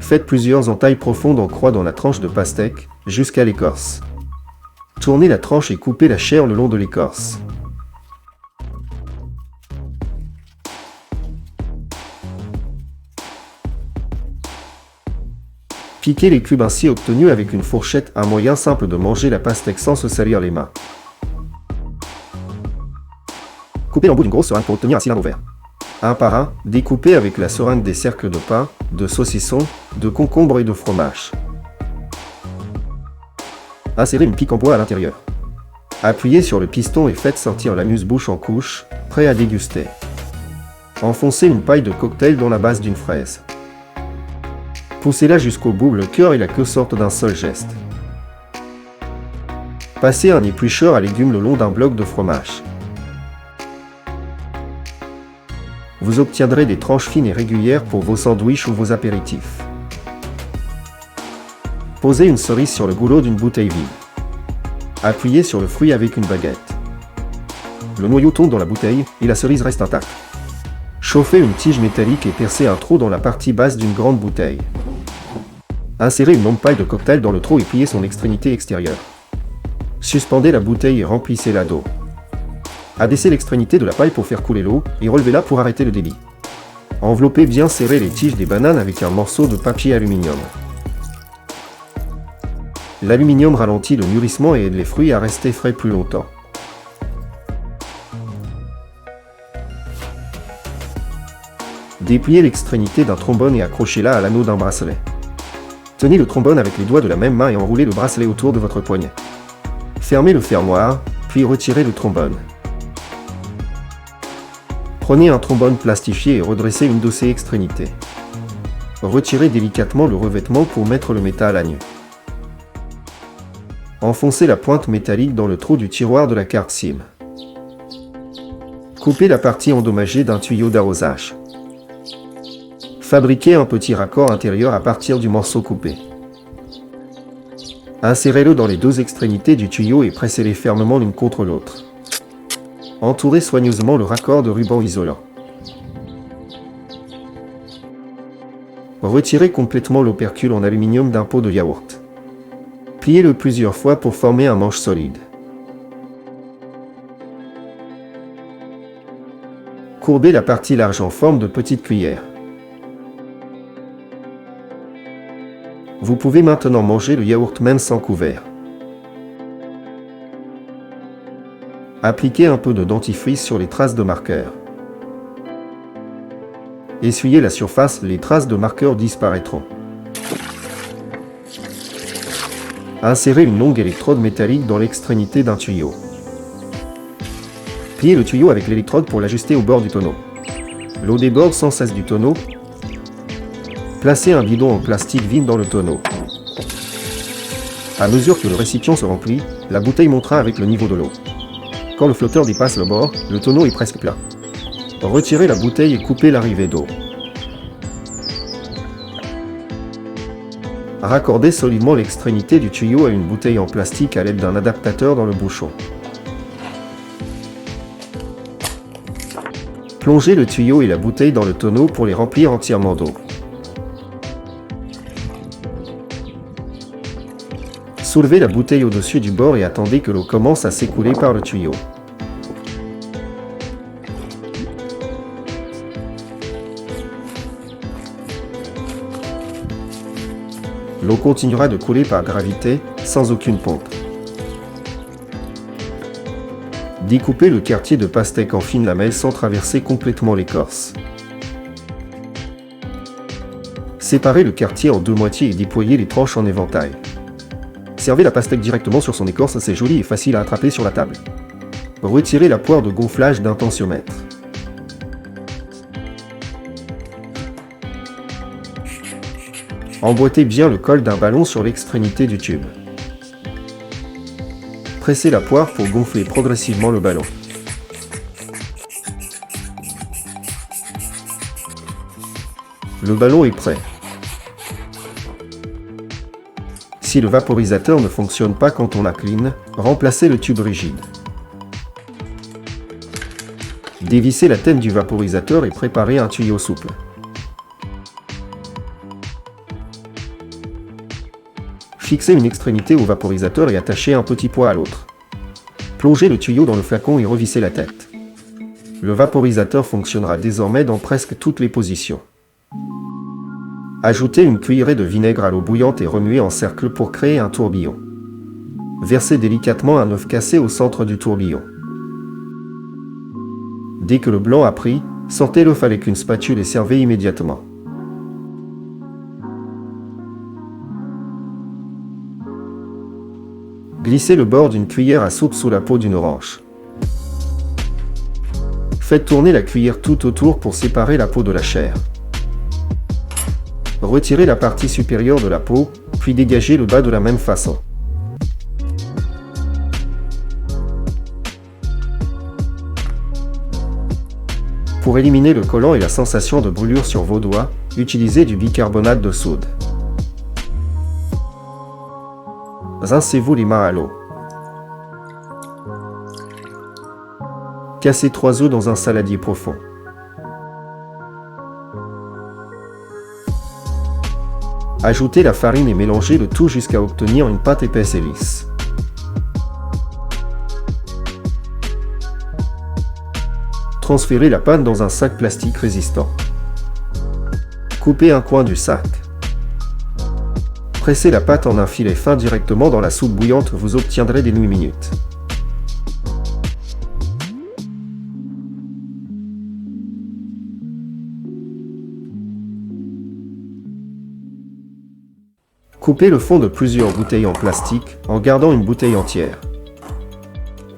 Faites plusieurs entailles profondes en croix dans la tranche de pastèque, jusqu'à l'écorce. Tournez la tranche et coupez la chair le long de l'écorce. Piquez les cubes ainsi obtenus avec une fourchette, un moyen simple de manger la pastèque sans se salir les mains. Coupez en bout d'une grosse seringue pour obtenir un cylindre ouvert. Un par un, découpez avec la seringue des cercles de pain, de saucisson, de concombre et de fromage. Insérez une pique en bois à l'intérieur. Appuyez sur le piston et faites sortir l'amuse-bouche en couches, prêt à déguster. Enfoncez une paille de cocktail dans la base d'une fraise. Poussez-la jusqu'au bout, le cœur et la queue sortent d'un seul geste. Passez un éplucheur à légumes le long d'un bloc de fromage. Vous obtiendrez des tranches fines et régulières pour vos sandwichs ou vos apéritifs. Posez une cerise sur le goulot d'une bouteille vide. Appuyez sur le fruit avec une baguette. Le noyau tombe dans la bouteille et la cerise reste intacte. Chauffez une tige métallique et percez un trou dans la partie basse d'une grande bouteille. Insérez une longue paille de cocktail dans le trou et pliez son extrémité extérieure. Suspendez la bouteille et remplissez-la d'eau. Abaissez l'extrémité de la paille pour faire couler l'eau et relevez-la pour arrêter le débit. Enveloppez bien serré les tiges des bananes avec un morceau de papier aluminium. L'aluminium ralentit le mûrissement et aide les fruits à rester frais plus longtemps. Dépliez l'extrémité d'un trombone et accrochez-la à l'anneau d'un bracelet. Tenez le trombone avec les doigts de la même main et enroulez le bracelet autour de votre poignet. Fermez le fermoir, puis retirez le trombone. Prenez un trombone plastifié et redressez une de ses extrémités. Retirez délicatement le revêtement pour mettre le métal à nu. Enfoncez la pointe métallique dans le trou du tiroir de la carte SIM. Coupez la partie endommagée d'un tuyau d'arrosage. Fabriquez un petit raccord intérieur à partir du morceau coupé. Insérez-le dans les deux extrémités du tuyau et pressez-les fermement l'une contre l'autre. Entourez soigneusement le raccord de ruban isolant. Retirez complètement l'opercule en aluminium d'un pot de yaourt. Pliez-le plusieurs fois pour former un manche solide. Courbez la partie large en forme de petite cuillère. Vous pouvez maintenant manger le yaourt même sans couvert. Appliquez un peu de dentifrice sur les traces de marqueur. Essuyez la surface, les traces de marqueur disparaîtront. Insérez une longue électrode métallique dans l'extrémité d'un tuyau. Pliez le tuyau avec l'électrode pour l'ajuster au bord du tonneau. L'eau déborde sans cesse du tonneau. Placez un bidon en plastique vide dans le tonneau. À mesure que le récipient se remplit, la bouteille montera avec le niveau de l'eau. Quand le flotteur dépasse le bord, le tonneau est presque plat. Retirez la bouteille et coupez l'arrivée d'eau. Raccordez solidement l'extrémité du tuyau à une bouteille en plastique à l'aide d'un adaptateur dans le bouchon. Plongez le tuyau et la bouteille dans le tonneau pour les remplir entièrement d'eau. Soulevez la bouteille au-dessus du bord et attendez que l'eau commence à s'écouler par le tuyau. L'eau continuera de couler par gravité, sans aucune pompe. Découpez le quartier de pastèque en fines lamelles sans traverser complètement l'écorce. Séparez le quartier en deux moitiés et déployez les tranches en éventail. Servez la pastèque directement sur son écorce, c'est joli et facile à attraper sur la table. Retirez la poire de gonflage d'un tensiomètre. Emboîtez bien le col d'un ballon sur l'extrémité du tube. Pressez la poire pour gonfler progressivement le ballon. Le ballon est prêt. Si le vaporisateur ne fonctionne pas quand on incline, remplacez le tube rigide. Dévissez la tête du vaporisateur et préparez un tuyau souple. Fixez une extrémité au vaporisateur et attachez un petit poids à l'autre. Plongez le tuyau dans le flacon et revissez la tête. Le vaporisateur fonctionnera désormais dans presque toutes les positions. Ajoutez une cuillerée de vinaigre à l'eau bouillante et remuez en cercle pour créer un tourbillon. Versez délicatement un œuf cassé au centre du tourbillon. Dès que le blanc a pris, sortez l'œuf avec une spatule et servez immédiatement. Glissez le bord d'une cuillère à soupe sous la peau d'une orange. Faites tourner la cuillère tout autour pour séparer la peau de la chair. Retirez la partie supérieure de la peau, puis dégagez le bas de la même façon. Pour éliminer le collant et la sensation de brûlure sur vos doigts, utilisez du bicarbonate de soude. Rincez-vous les mains à l'eau. Cassez 3 œufs dans un saladier profond. Ajoutez la farine et mélangez le tout jusqu'à obtenir une pâte épaisse et lisse. Transférez la pâte dans un sac plastique résistant. Coupez un coin du sac. Pressez la pâte en un filet fin directement dans la soupe bouillante, vous obtiendrez des nouilles minutes. Coupez le fond de plusieurs bouteilles en plastique, en gardant une bouteille entière.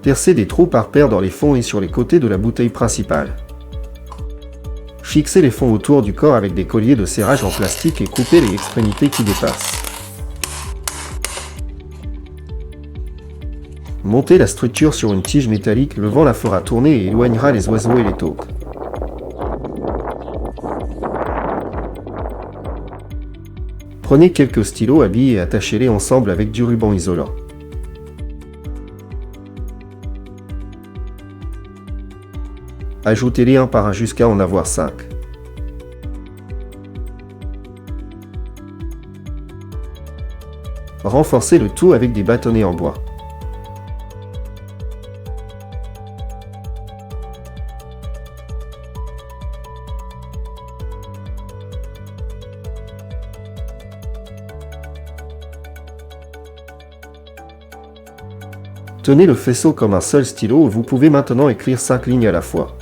Percez des trous par paire dans les fonds et sur les côtés de la bouteille principale. Fixez les fonds autour du corps avec des colliers de serrage en plastique et coupez les extrémités qui dépassent. Montez la structure sur une tige métallique, le vent la fera tourner et éloignera les oiseaux et les taupes. Prenez quelques stylos à billes et attachez-les ensemble avec du ruban isolant. Ajoutez-les un par un jusqu'à en avoir 5. Renforcez le tout avec des bâtonnets en bois. Tenez le faisceau comme un seul stylo, vous pouvez maintenant écrire 5 lignes à la fois.